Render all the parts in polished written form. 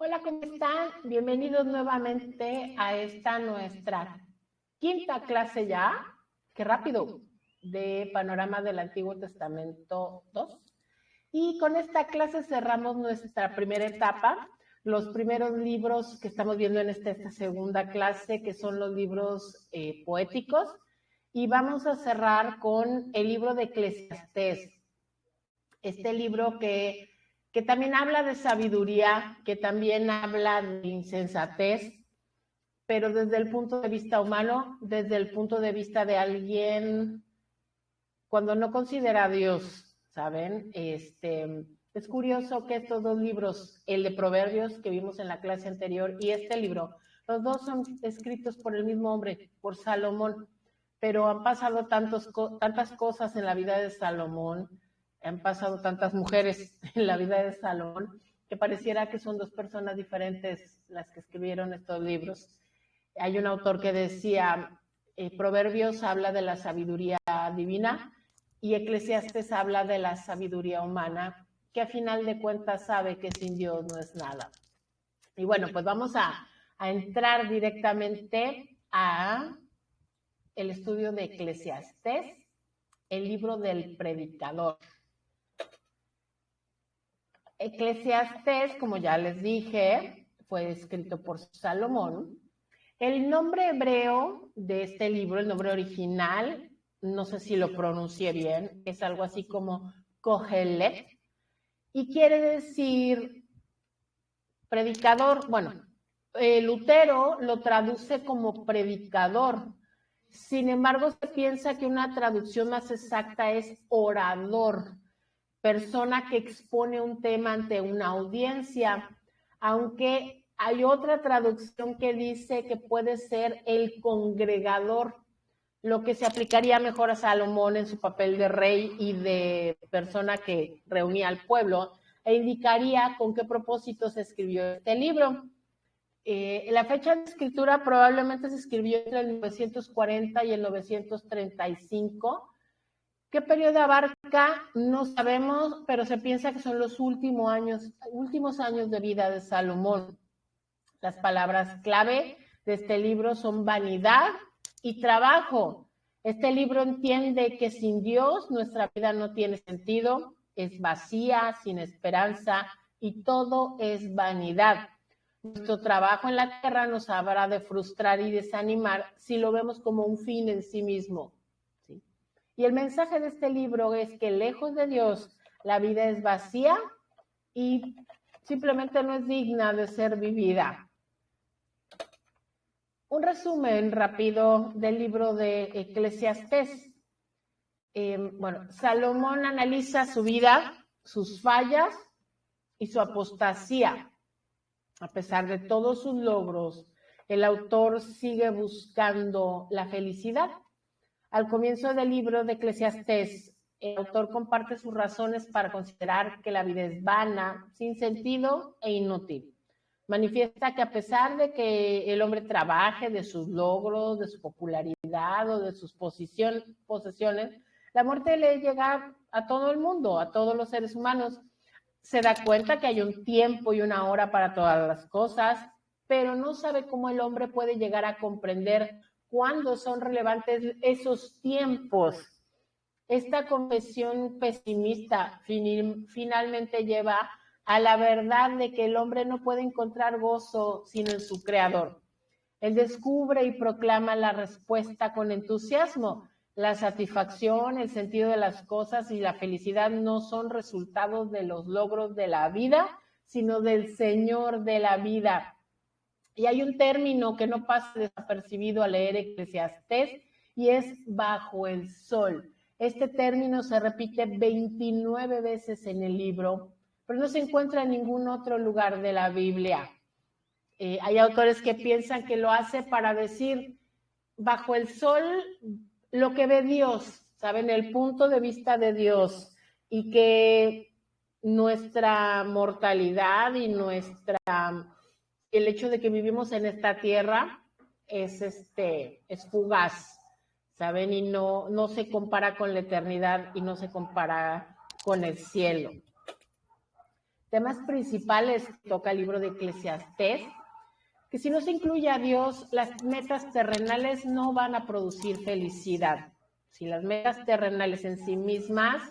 Hola, ¿cómo están? Bienvenidos nuevamente a esta nuestra quinta clase ya, qué rápido, de Panorama del Antiguo Testamento 2. Y con esta clase cerramos nuestra primera etapa, los primeros libros que estamos viendo en esta segunda clase, que son los libros poéticos, y vamos a cerrar con el libro de Eclesiastés, este libro que también habla de sabiduría, que también habla de insensatez, pero desde el punto de vista humano, desde el punto de vista de alguien cuando no considera a Dios, ¿saben? Es curioso que estos dos libros, el de Proverbios que vimos en la clase anterior y este libro, los dos son escritos por el mismo hombre, por Salomón, pero han pasado tantas cosas en la vida de Salomón, han pasado tantas mujeres en la vida de Salomón, que pareciera que son dos personas diferentes las que escribieron estos libros. Hay un autor que decía, Proverbios habla de la sabiduría divina y Eclesiastes habla de la sabiduría humana, que a final de cuentas sabe que sin Dios no es nada. Y bueno, pues vamos a entrar directamente a el estudio de Eclesiastés, el libro del predicador. Eclesiastés, como ya les dije, fue escrito por Salomón. El nombre hebreo de este libro, el nombre original, no sé si lo pronuncié bien, es algo así como Kohelet, y quiere decir predicador. Bueno, Lutero lo traduce como predicador. Sin embargo, se piensa que una traducción más exacta es orador, persona que expone un tema ante una audiencia, aunque hay otra traducción que dice que puede ser el congregador, lo que se aplicaría mejor a Salomón en su papel de rey y de persona que reunía al pueblo, e indicaría con qué propósito se escribió este libro. La fecha de escritura probablemente se escribió entre el 940 y el 935. ¿Qué periodo abarca? No sabemos, pero se piensa que son los últimos años de vida de Salomón. Las palabras clave de este libro son vanidad y trabajo. Este libro entiende que sin Dios nuestra vida no tiene sentido, es vacía, sin esperanza y todo es vanidad. Nuestro trabajo en la tierra nos habrá de frustrar y desanimar si lo vemos como un fin en sí mismo. ¿Sí? Y el mensaje de este libro es que lejos de Dios la vida es vacía y simplemente no es digna de ser vivida. Un resumen rápido del libro de Eclesiastés. Bueno, Salomón analiza su vida, sus fallas y su apostasía. A pesar de todos sus logros, el autor sigue buscando la felicidad. Al comienzo del libro de Eclesiastés, el autor comparte sus razones para considerar que la vida es vana, sin sentido e inútil. Manifiesta que a pesar de que el hombre trabaje de sus logros, de su popularidad o de sus posesiones, la muerte le llega a todo el mundo, a todos los seres humanos. Se da cuenta que hay un tiempo y una hora para todas las cosas, pero no sabe cómo el hombre puede llegar a comprender cuándo son relevantes esos tiempos. Esta confesión pesimista finalmente lleva a la verdad de que el hombre no puede encontrar gozo sino en su creador. Él descubre y proclama la respuesta con entusiasmo. La satisfacción, el sentido de las cosas y la felicidad no son resultados de los logros de la vida, sino del Señor de la vida. Y hay un término que no pasa desapercibido al leer Eclesiastés y es bajo el sol. Este término se repite 29 veces en el libro, pero no se encuentra en ningún otro lugar de la Biblia. Hay autores que piensan que lo hace para decir bajo el sol lo que ve Dios, ¿saben? El punto de vista de Dios, y que nuestra mortalidad y el hecho de que vivimos en esta tierra es fugaz, ¿saben? Y no se compara con la eternidad y no se compara con el cielo. temas principales que toca el libro de Eclesiastés, que si no se incluye a Dios, las metas terrenales no van a producir felicidad. Si las metas terrenales en sí mismas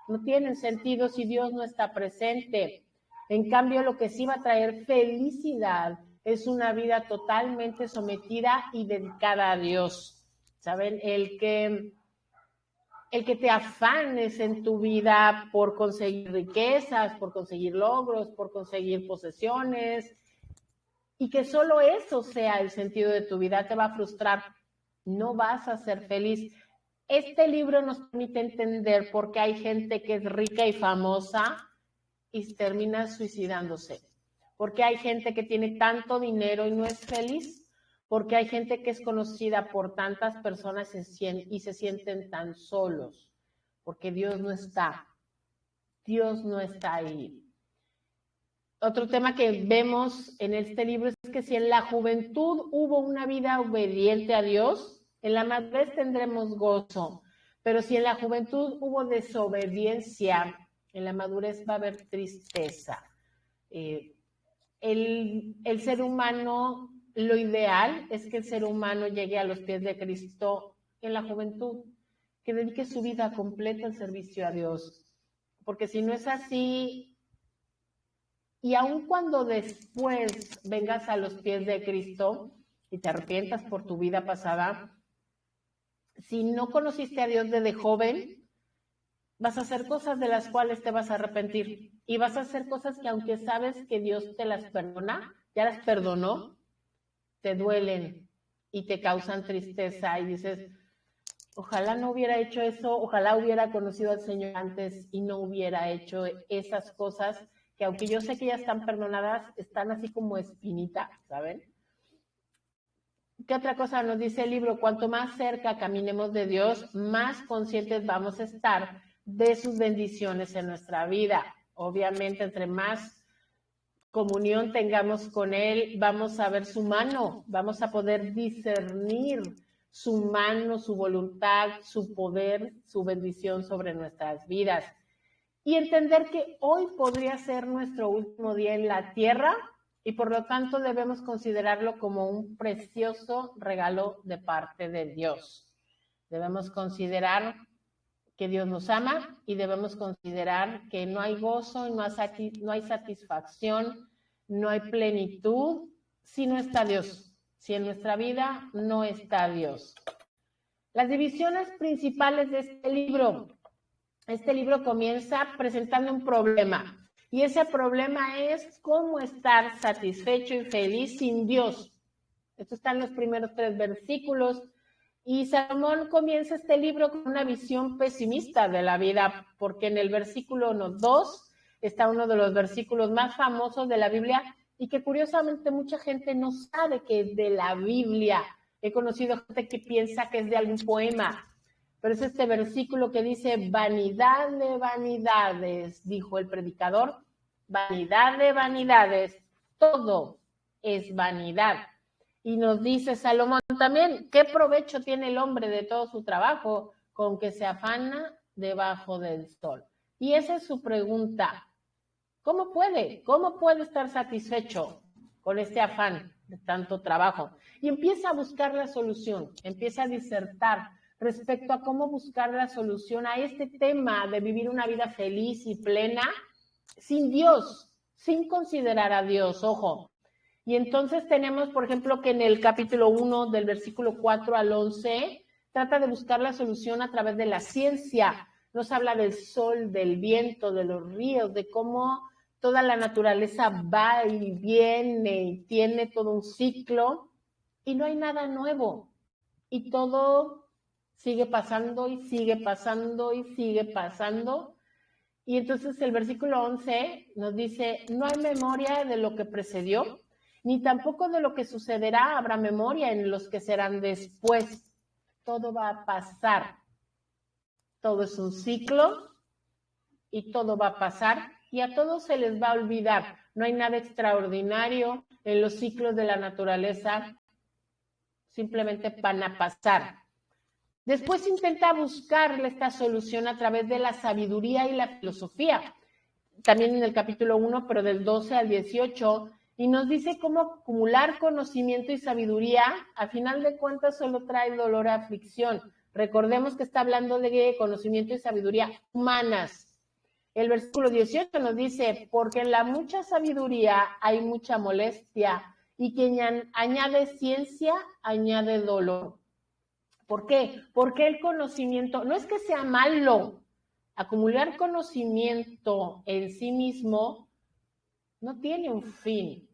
no tienen sentido si Dios no está presente. En cambio, lo que sí va a traer felicidad es una vida totalmente sometida y dedicada a Dios. ¿Saben? El que te afanes en tu vida por conseguir riquezas, por conseguir logros, por conseguir posesiones, y que solo eso sea el sentido de tu vida, te va a frustrar. No vas a ser feliz. Este libro nos permite entender por qué hay gente que es rica y famosa y termina suicidándose. Porque hay gente que tiene tanto dinero y no es feliz. Porque hay gente que es conocida por tantas personas y se sienten tan solos. Porque Dios no está. Dios no está ahí. Otro tema que vemos en este libro es que si en la juventud hubo una vida obediente a Dios, en la madurez tendremos gozo. Pero si en la juventud hubo desobediencia, en la madurez va a haber tristeza. El ser humano, lo ideal es que el ser humano llegue a los pies de Cristo en la juventud, que dedique su vida completa al servicio a Dios. Porque si no es así, y aun cuando después vengas a los pies de Cristo y te arrepientas por tu vida pasada, si no conociste a Dios desde joven, vas a hacer cosas de las cuales te vas a arrepentir. Y vas a hacer cosas que aunque sabes que Dios te las perdona, ya las perdonó, te duelen y te causan tristeza y dices, ojalá no hubiera hecho eso, ojalá hubiera conocido al Señor antes y no hubiera hecho esas cosas que aunque yo sé que ya están perdonadas, están así como espinita, ¿saben? ¿Qué otra cosa nos dice el libro? Cuanto más cerca caminemos de Dios, más conscientes vamos a estar de sus bendiciones en nuestra vida. Obviamente, entre más comunión tengamos con Él, vamos a ver su mano, vamos a poder discernir su mano, su voluntad, su poder, su bendición sobre nuestras vidas. Y entender que hoy podría ser nuestro último día en la tierra y por lo tanto debemos considerarlo como un precioso regalo de parte de Dios. Debemos considerar que Dios nos ama y debemos considerar que no hay gozo, no hay satisfacción, no hay plenitud si no está Dios, si en nuestra vida no está Dios. Las divisiones principales de este libro comienza presentando un problema y ese problema es cómo estar satisfecho y feliz sin Dios. Esto está en los primeros 3 versículos. Y Salomón comienza este libro con una visión pesimista de la vida, porque en el versículo 2 está uno de los versículos más famosos de la Biblia y que curiosamente mucha gente no sabe que es de la Biblia. He conocido gente que piensa que es de algún poema, pero es este versículo que dice, vanidad de vanidades, dijo el predicador, vanidad de vanidades, todo es vanidad. Y nos dice Salomón también, ¿qué provecho tiene el hombre de todo su trabajo con que se afana debajo del sol? Y esa es su pregunta. ¿Cómo puede estar satisfecho con este afán de tanto trabajo? Y empieza a buscar la solución, empieza a disertar respecto a cómo buscar la solución a este tema de vivir una vida feliz y plena sin Dios, sin considerar a Dios, ojo. Y entonces tenemos, por ejemplo, que en el capítulo 1 del versículo 4 al 11, trata de buscar la solución a través de la ciencia. Nos habla del sol, del viento, de los ríos, de cómo toda la naturaleza va y viene y tiene todo un ciclo y no hay nada nuevo. Y todo sigue pasando y sigue pasando y sigue pasando. Y entonces el versículo 11 nos dice, no hay memoria de lo que precedió, ni tampoco de lo que sucederá habrá memoria en los que serán después. Todo va a pasar. Todo es un ciclo y todo va a pasar y a todos se les va a olvidar. No hay nada extraordinario en los ciclos de la naturaleza. Simplemente van a pasar. Después intenta buscarle esta solución a través de la sabiduría y la filosofía. también en el capítulo 1, pero del 12 al 18, y nos dice cómo acumular conocimiento y sabiduría, a final de cuentas solo trae dolor y aflicción. Recordemos que está hablando de conocimiento y sabiduría humanas. El versículo 18 nos dice, porque en la mucha sabiduría hay mucha molestia, y quien añade ciencia, añade dolor. ¿Por qué? Porque el conocimiento, no es que sea malo, acumular conocimiento en sí mismo no tiene un fin.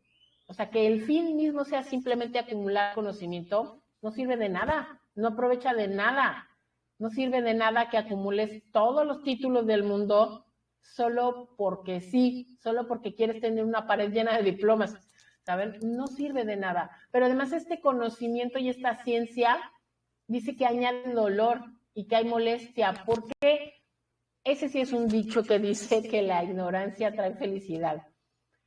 O sea, que el fin mismo sea simplemente acumular conocimiento, no sirve de nada, no aprovecha de nada. No sirve de nada que acumules todos los títulos del mundo solo porque sí, solo porque quieres tener una pared llena de diplomas. ¿Saben? No sirve de nada. Pero además este conocimiento y esta ciencia dice que añade dolor y que hay molestia. ¿Por qué? Ese sí es un dicho que dice que la ignorancia trae felicidad.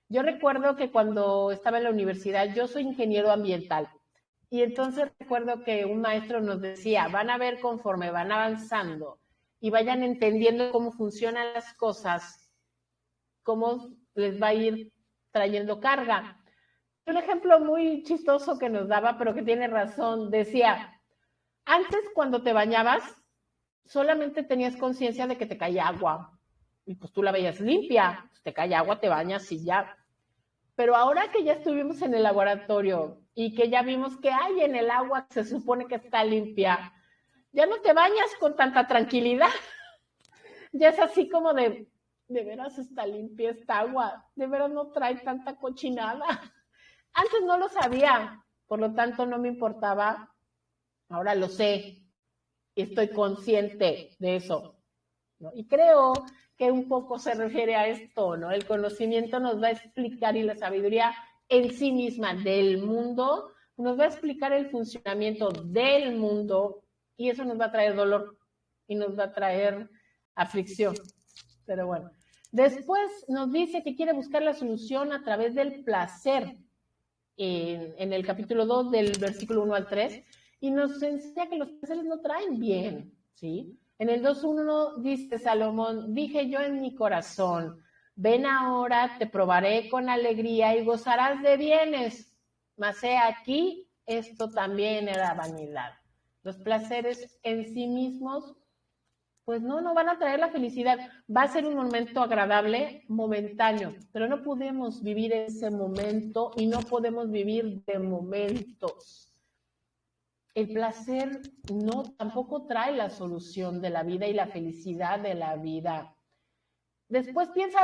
Yo recuerdo que cuando estaba en la universidad, yo soy ingeniero ambiental, y entonces recuerdo que un maestro nos decía, van a ver conforme van avanzando y vayan entendiendo cómo funcionan las cosas, cómo les va a ir trayendo carga. Un ejemplo muy chistoso que nos daba, pero que tiene razón, decía, antes cuando te bañabas, solamente tenías conciencia de que te caía agua, y pues tú la veías limpia, pues te cae agua, te bañas y ya. Pero ahora que ya estuvimos en el laboratorio y que ya vimos que hay en el agua que se supone que está limpia, ya no te bañas con tanta tranquilidad. Ya es así como de veras está limpia esta agua, de veras no trae tanta cochinada. Antes no lo sabía, por lo tanto no me importaba, ahora lo sé y estoy consciente de eso, ¿no? Y creo que un poco se refiere a esto, ¿no? El conocimiento nos va a explicar, y la sabiduría en sí misma del mundo nos va a explicar el funcionamiento del mundo, y eso nos va a traer dolor y nos va a traer aflicción. Pero bueno, después nos dice que quiere buscar la solución a través del placer en el capítulo 2 del versículo 1 al 3, y nos enseña que los placeres no traen bien, ¿sí? En el 2.1 dice Salomón, dije yo en mi corazón, ven ahora, te probaré con alegría y gozarás de bienes, mas he aquí, esto también era vanidad. Los placeres en sí mismos, pues no van a traer la felicidad. Va a ser un momento agradable, momentáneo, pero no podemos vivir ese momento y no podemos vivir de momentos. El placer tampoco trae la solución de la vida y la felicidad de la vida. Después piensa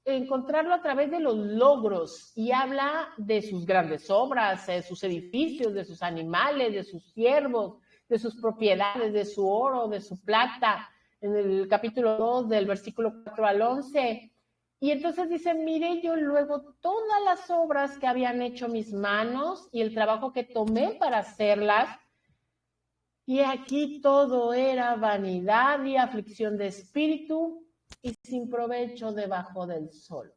encontrarlo a través de los logros y habla de sus grandes obras, de sus edificios, de sus animales, de sus siervos, de sus propiedades, de su oro, de su plata, en el capítulo 2 del versículo 4 al 11. Y entonces dice, miré yo luego todas las obras que habían hecho mis manos y el trabajo que tomé para hacerlas, y aquí todo era vanidad y aflicción de espíritu y sin provecho debajo del sol.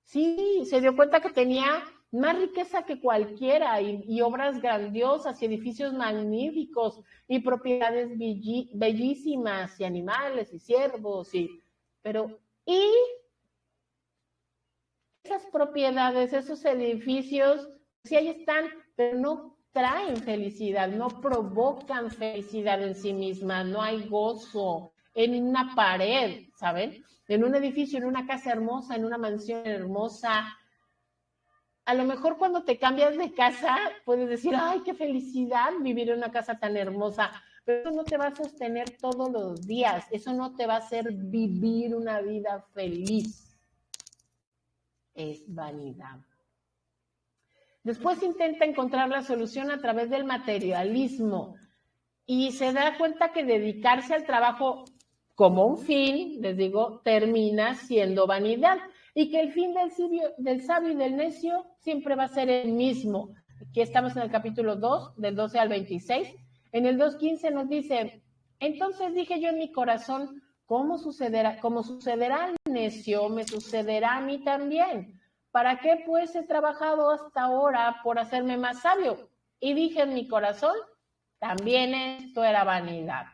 Sí, se dio cuenta que tenía más riqueza que cualquiera, y obras grandiosas y edificios magníficos y propiedades bellísimas y animales y siervos, pero esas propiedades, esos edificios, sí ahí están, pero no traen felicidad, no provocan felicidad en sí misma, no hay gozo en una pared, ¿saben? En un edificio, en una casa hermosa, en una mansión hermosa. A lo mejor cuando te cambias de casa puedes decir, ay, qué felicidad vivir en una casa tan hermosa, pero eso no te va a sostener todos los días, eso no te va a hacer vivir una vida feliz. Es vanidad. Después intenta encontrar la solución a través del materialismo y se da cuenta que dedicarse al trabajo como un fin, les digo, termina siendo vanidad, y que el fin del sabio y del necio siempre va a ser el mismo. Aquí estamos en el capítulo 2, del 12 al 26. En el 2.15 nos dice, entonces dije yo en mi corazón, ¿cómo sucederá al necio, me sucederá a mí también? ¿Para qué pues he trabajado hasta ahora por hacerme más sabio? Y dije en mi corazón, también esto era vanidad.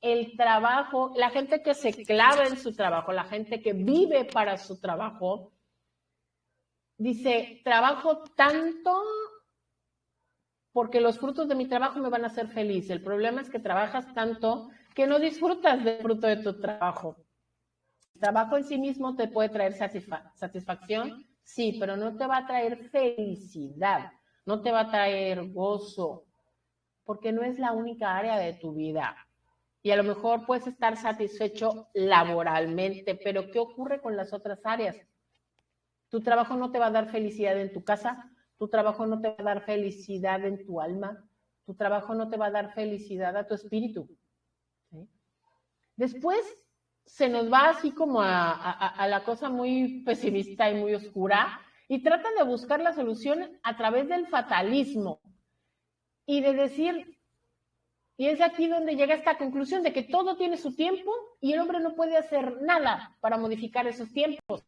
el trabajo, la gente que se clava en su trabajo, la gente que vive para su trabajo, dice, trabajo tanto porque los frutos de mi trabajo me van a hacer feliz. El problema es que trabajas tanto que no disfrutas del fruto de tu trabajo. El trabajo en sí mismo te puede traer satisfacción, sí, pero no te va a traer felicidad, no te va a traer gozo, porque no es la única área de tu vida. Y a lo mejor puedes estar satisfecho laboralmente, pero ¿qué ocurre con las otras áreas? Tu trabajo no te va a dar felicidad en tu casa, tu trabajo no te va a dar felicidad en tu alma, tu trabajo no te va a dar felicidad a tu espíritu. ¿Sí? Después se nos va así como a la cosa muy pesimista y muy oscura y trata de buscar la solución a través del fatalismo y de decir, y es aquí donde llega esta conclusión de que todo tiene su tiempo y el hombre no puede hacer nada para modificar esos tiempos.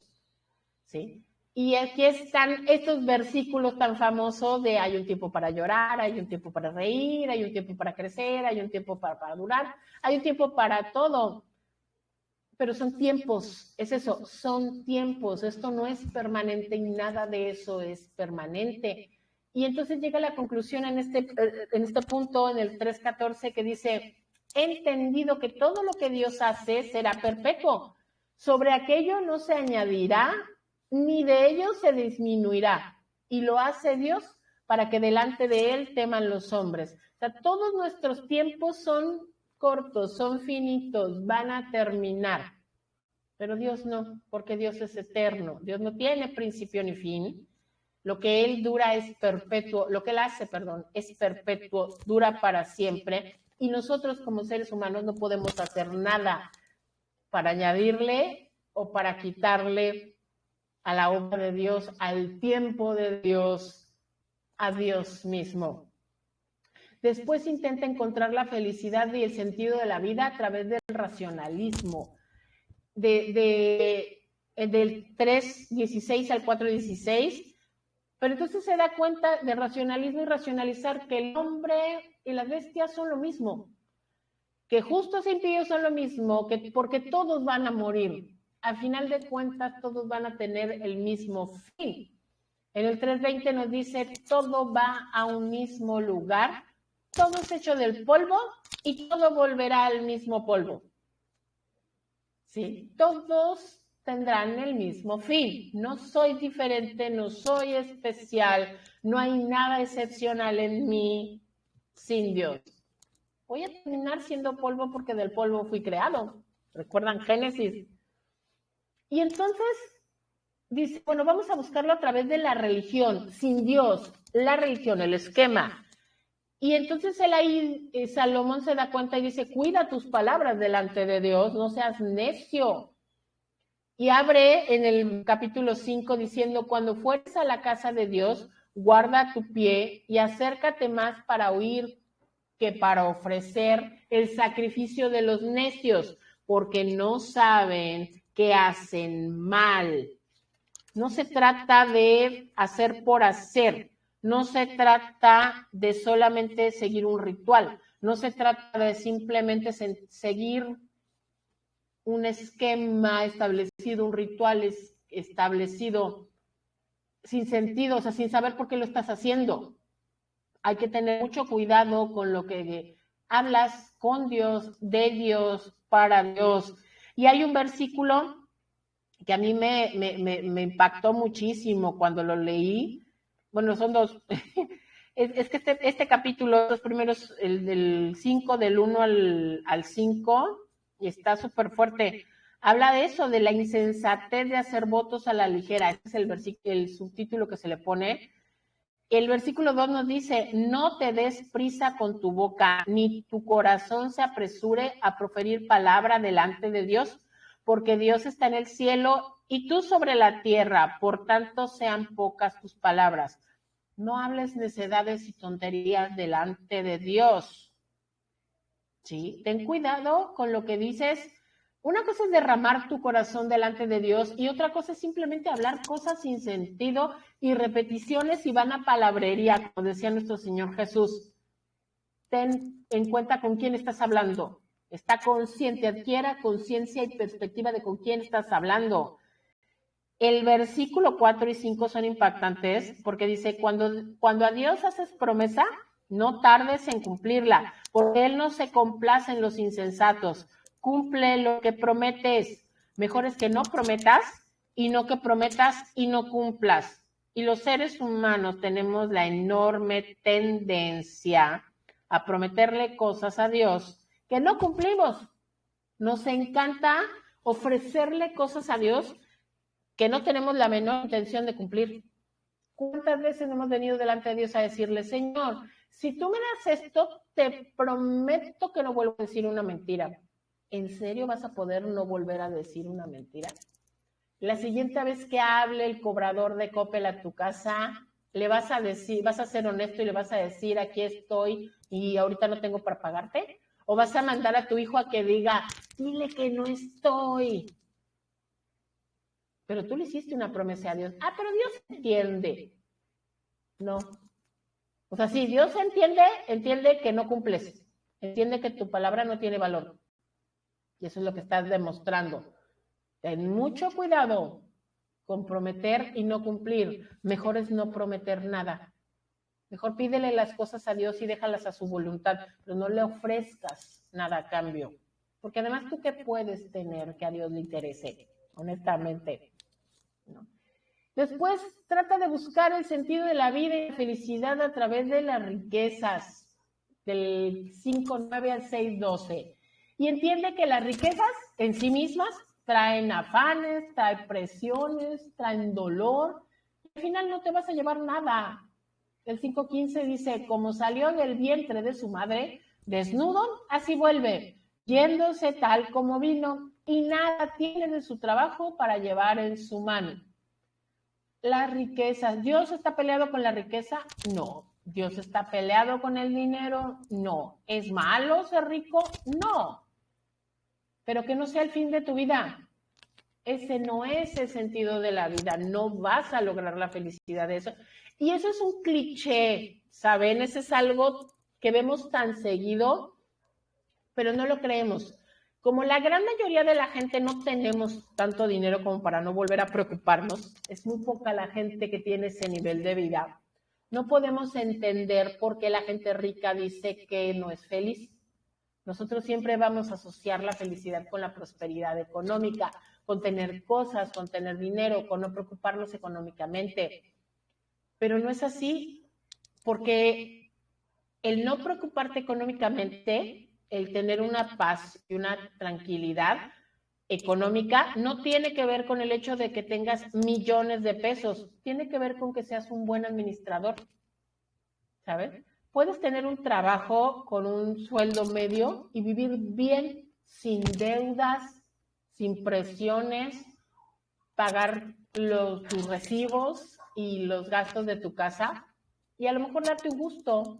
¿Sí? Y aquí están estos versículos tan famosos de hay un tiempo para llorar, hay un tiempo para reír, hay un tiempo para crecer, hay un tiempo para durar, hay un tiempo para todo. Pero son tiempos, es eso, son tiempos. Esto no es permanente y nada de eso es permanente. Y entonces llega la conclusión en este punto, en el 3:14, que dice, he entendido que todo lo que Dios hace será perpetuo. Sobre aquello no se añadirá, ni de ello se disminuirá. Y lo hace Dios para que delante de Él teman los hombres. O sea, todos nuestros tiempos son cortos, son finitos, van a terminar. Pero Dios no, porque Dios es eterno. Dios no tiene principio ni fin. Lo que Él dura es perpetuo, lo que Él hace, es perpetuo, dura para siempre. Y nosotros como seres humanos no podemos hacer nada para añadirle o para quitarle a la obra de Dios, al tiempo de Dios, a Dios mismo. Después intenta encontrar la felicidad y el sentido de la vida a través del racionalismo. Del 3:16 al 4:16, pero entonces se da cuenta de racionalismo y racionalizar que el hombre y las bestias son lo mismo, que justos e impíos son lo mismo, que porque todos van a morir. Al final de cuentas, todos van a tener el mismo fin. En el 3:20 nos dice, todo va a un mismo lugar, todo es hecho del polvo y todo volverá al mismo polvo. ¿Sí? Todos tendrán el mismo fin. No soy diferente, no soy especial, no hay nada excepcional en mí sin Dios. Voy a terminar siendo polvo porque del polvo fui creado. ¿Recuerdan Génesis? Y entonces dice, bueno, vamos a buscarlo a través de la religión, sin Dios, la religión, el esquema. Y entonces él ahí, Salomón se da cuenta y dice, cuida tus palabras delante de Dios, no seas necio. Y abre en el capítulo 5 diciendo, cuando fueres a la casa de Dios, guarda tu pie y acércate más para oír que para ofrecer el sacrificio de los necios, porque no saben que hacen mal. No se trata de hacer por hacer, no se trata de solamente seguir un ritual, no se trata de simplemente seguir un esquema establecido, un ritual establecido sin sentido, o sea, sin saber por qué lo estás haciendo. Hay que tener mucho cuidado con lo que hablas con Dios, de Dios, para Dios. Y hay un versículo que a mí me impactó muchísimo cuando lo leí. Bueno, son dos. Es que este capítulo, los primeros, el del 5, del 1 al 5, está súper fuerte. Habla de eso, de la insensatez de hacer votos a la ligera. Este es el subtítulo que se le pone. El versículo 2 nos dice, no te des prisa con tu boca, ni tu corazón se apresure a proferir palabra delante de Dios, porque Dios está en el cielo y tú sobre la tierra, por tanto sean pocas tus palabras. No hables necedades y tonterías delante de Dios. ¿Sí? Ten cuidado con lo que dices. Una cosa es derramar tu corazón delante de Dios y otra cosa es simplemente hablar cosas sin sentido y repeticiones y van a palabrería, como decía nuestro Señor Jesús. Ten en cuenta con quién estás hablando. Está consciente, adquiera conciencia y perspectiva de con quién estás hablando. El versículo 4 y 5 son impactantes porque dice, cuando a Dios haces promesa, no tardes en cumplirla, porque Él no se complace en los insensatos. Cumple lo que prometes. Mejor es que no prometas y no que prometas y no cumplas. Y los seres humanos tenemos la enorme tendencia a prometerle cosas a Dios que no cumplimos. Nos encanta ofrecerle cosas a Dios que no tenemos la menor intención de cumplir. ¿Cuántas veces hemos venido delante de Dios a decirle, Señor, si tú me das esto, te prometo que no vuelvo a decir una mentira? ¿En serio vas a poder no volver a decir una mentira? La siguiente vez que hable el cobrador de Coppel a tu casa, le vas a decir, vas a ser honesto y le vas a decir, aquí estoy y ahorita no tengo para pagarte. ¿O vas a mandar a tu hijo a que diga, dile que no estoy? Pero tú le hiciste una promesa a Dios. Ah, pero Dios entiende. No. O sea, sí, Dios entiende que no cumples. Entiende que tu palabra no tiene valor. Y eso es lo que estás demostrando. Ten mucho cuidado con prometer y no cumplir. Mejor es no prometer nada. Mejor pídele las cosas a Dios y déjalas a su voluntad, pero no le ofrezcas nada a cambio. Porque además, ¿tú qué puedes tener que a Dios le interese? Honestamente, ¿no? Después, trata de buscar el sentido de la vida y la felicidad a través de las riquezas, del 5:9 al 6:12. Y entiende que las riquezas en sí mismas traen afanes, traen presiones, traen dolor. Y al final no te vas a llevar nada. El 5:15 dice, como salió del vientre de su madre, desnudo, así vuelve, yéndose tal como vino, y nada tiene de su trabajo para llevar en su mano. Las riquezas, ¿Dios está peleado con la riqueza? No. ¿Dios está peleado con el dinero? No. ¿Es malo ser rico? No. Pero que no sea el fin de tu vida. Ese no es el sentido de la vida. No vas a lograr la felicidad de eso. Y eso es un cliché, ¿saben? Eso es algo que vemos tan seguido, pero no lo creemos. Como la gran mayoría de la gente no tenemos tanto dinero como para no volver a preocuparnos, es muy poca la gente que tiene ese nivel de vida, no podemos entender por qué la gente rica dice que no es feliz. Nosotros siempre vamos a asociar la felicidad con la prosperidad económica, con tener cosas, con tener dinero, con no preocuparnos económicamente. Pero no es así, porque el no preocuparte económicamente, el tener una paz y una tranquilidad económica, no tiene que ver con el hecho de que tengas millones de pesos, tiene que ver con que seas un buen administrador, ¿sabes? Puedes tener un trabajo con un sueldo medio y vivir bien, sin deudas, sin presiones, pagar tus recibos y los gastos de tu casa y a lo mejor darte un gusto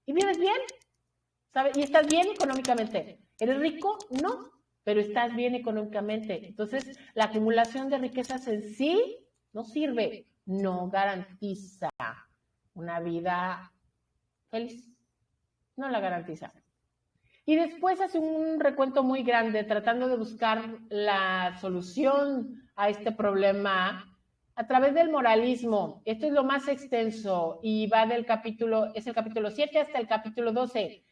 y vives bien, ¿sabes? Y estás bien económicamente. ¿Eres rico? No, pero estás bien económicamente. Entonces, la acumulación de riquezas en sí no sirve, no garantiza una vida feliz, no la garantiza. Y después hace un recuento muy grande tratando de buscar la solución a este problema a través del moralismo. Esto es lo más extenso y va del capítulo, es el capítulo 7 hasta el capítulo 12.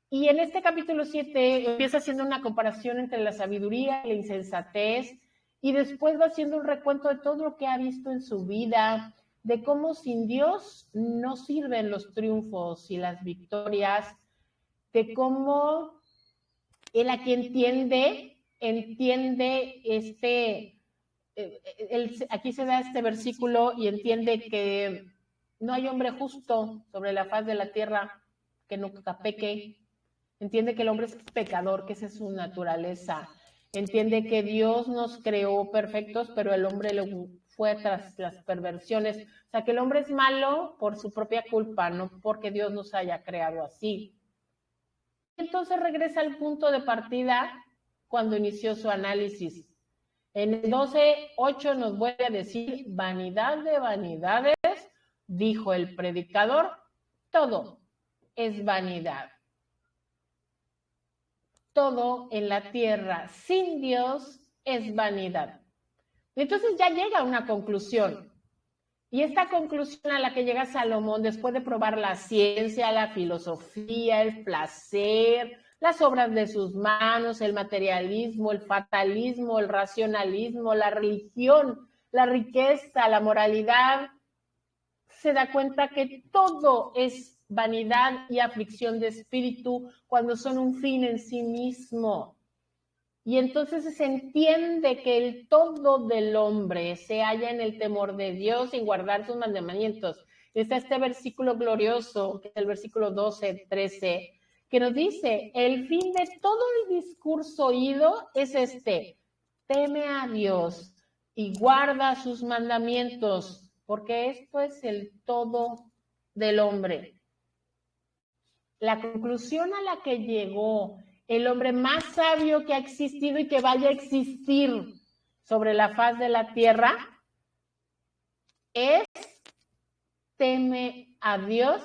Y en este capítulo 7 empieza haciendo una comparación entre la sabiduría y la insensatez y después va haciendo un recuento de todo lo que ha visto en su vida, de cómo sin Dios no sirven los triunfos y las victorias, de cómo él aquí entiende aquí se da este versículo y entiende que no hay hombre justo sobre la faz de la tierra que nunca peque. Entiende que el hombre es pecador, que esa es su naturaleza. Entiende que Dios nos creó perfectos, pero el hombre lo fue tras las perversiones. O sea, que el hombre es malo por su propia culpa, no porque Dios nos haya creado así. Entonces regresa al punto de partida cuando inició su análisis. En el 12:8 nos vuelve a decir, vanidad de vanidades, dijo el predicador, todo es vanidad. todo en la tierra sin Dios es vanidad. Entonces ya llega a una conclusión. Y esta conclusión a la que llega Salomón, después de probar la ciencia, la filosofía, el placer, las obras de sus manos, el materialismo, el fatalismo, el racionalismo, la religión, la riqueza, la moralidad, se da cuenta que todo es vanidad y aflicción de espíritu cuando son un fin en sí mismo. Y entonces se entiende que el todo del hombre se halla en el temor de Dios y guardar sus mandamientos. Está este versículo glorioso, que es el versículo 12, 13, que nos dice, el fin de todo el discurso oído es este, teme a Dios y guarda sus mandamientos, porque esto es el todo del hombre. La conclusión a la que llegó el hombre más sabio que ha existido y que vaya a existir sobre la faz de la tierra es teme a Dios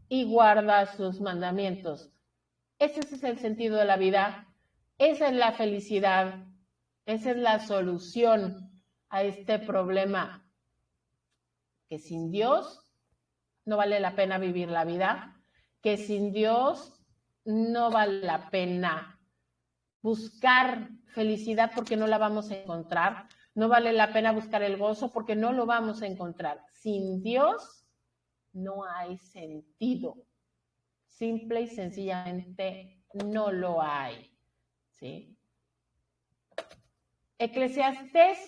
y guarda sus mandamientos. Ese es el sentido de la vida, esa es la felicidad, esa es la solución a este problema, que sin Dios no vale la pena vivir la vida, que sin Dios no vale la pena buscar felicidad porque no la vamos a encontrar, no vale la pena buscar el gozo porque no lo vamos a encontrar. Sin Dios no hay sentido, simple y sencillamente no lo hay, ¿sí? Eclesiastés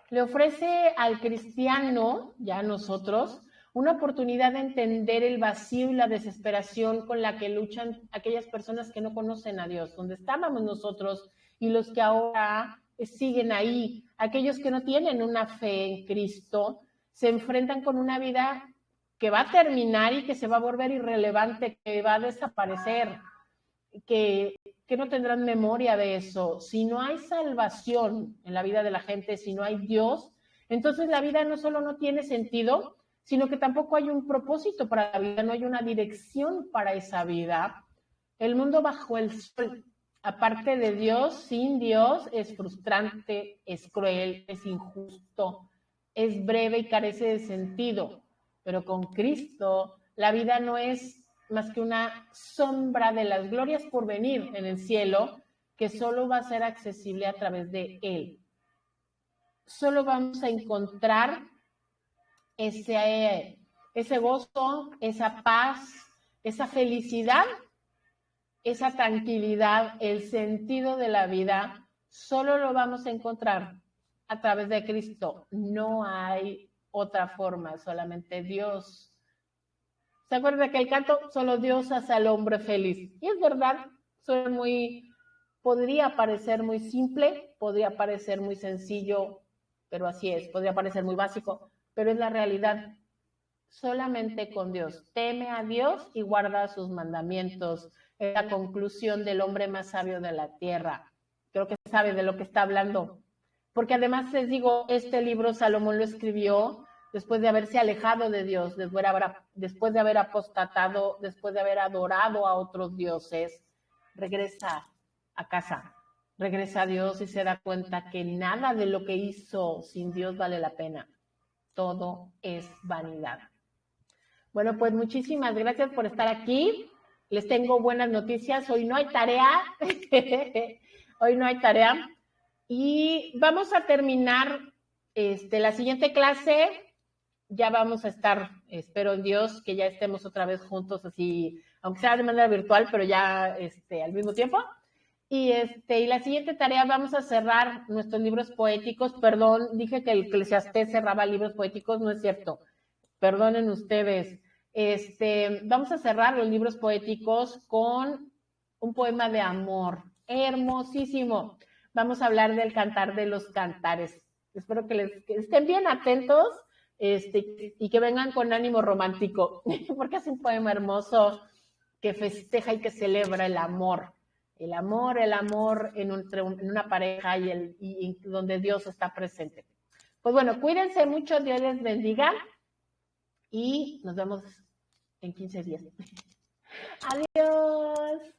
le ofrece al cristiano, ya a nosotros, una oportunidad de entender el vacío y la desesperación con la que luchan aquellas personas que no conocen a Dios, donde estábamos nosotros y los que ahora siguen ahí, aquellos que no tienen una fe en Cristo, se enfrentan con una vida que va a terminar y que se va a volver irrelevante, que va a desaparecer, que no tendrán memoria de eso. Si no hay salvación en la vida de la gente, si no hay Dios, entonces la vida no solo no tiene sentido, sino que tampoco hay un propósito para la vida, no hay una dirección para esa vida. El mundo bajo el sol, aparte de Dios, sin Dios, es frustrante, es cruel, es injusto, es breve y carece de sentido. Pero con Cristo, la vida no es más que una sombra de las glorias por venir en el cielo, que solo va a ser accesible a través de Él. Solo vamos a encontrar ese gozo, esa paz, esa felicidad, esa tranquilidad, el sentido de la vida, solo lo vamos a encontrar a través de Cristo. No hay otra forma, solamente Dios. ¿Se acuerdan que el canto? Solo Dios hace al hombre feliz. Y es verdad, podría parecer muy simple, podría parecer muy sencillo, pero así es, podría parecer muy básico, pero es la realidad. Solamente con Dios. Teme a Dios y guarda sus mandamientos. Es la conclusión del hombre más sabio de la tierra. Creo que sabe de lo que está hablando. Porque además les digo, este libro Salomón lo escribió después de haberse alejado de Dios, después de haber apostatado, después de haber adorado a otros dioses. Regresa a casa, regresa a Dios y se da cuenta que nada de lo que hizo sin Dios vale la pena. Todo es vanidad. Bueno, pues muchísimas gracias por estar aquí. Les tengo buenas noticias. Hoy no hay tarea. Hoy no hay tarea. Y vamos a terminar la siguiente clase. Ya vamos a estar, espero en Dios, que ya estemos otra vez juntos, así, aunque sea de manera virtual, pero ya al mismo tiempo. Y la siguiente tarea vamos a cerrar nuestros libros poéticos. Perdón, dije que el Eclesiastés cerraba libros poéticos, no es cierto. Perdonen ustedes. Vamos a cerrar los libros poéticos con un poema de amor hermosísimo. Vamos a hablar del Cantar de los Cantares. Espero que estén bien atentos y que vengan con ánimo romántico, porque es un poema hermoso que festeja y que celebra el amor. El amor en una pareja y donde Dios está presente. Pues bueno, cuídense mucho, Dios les bendiga. Y nos vemos en 15 días. Adiós.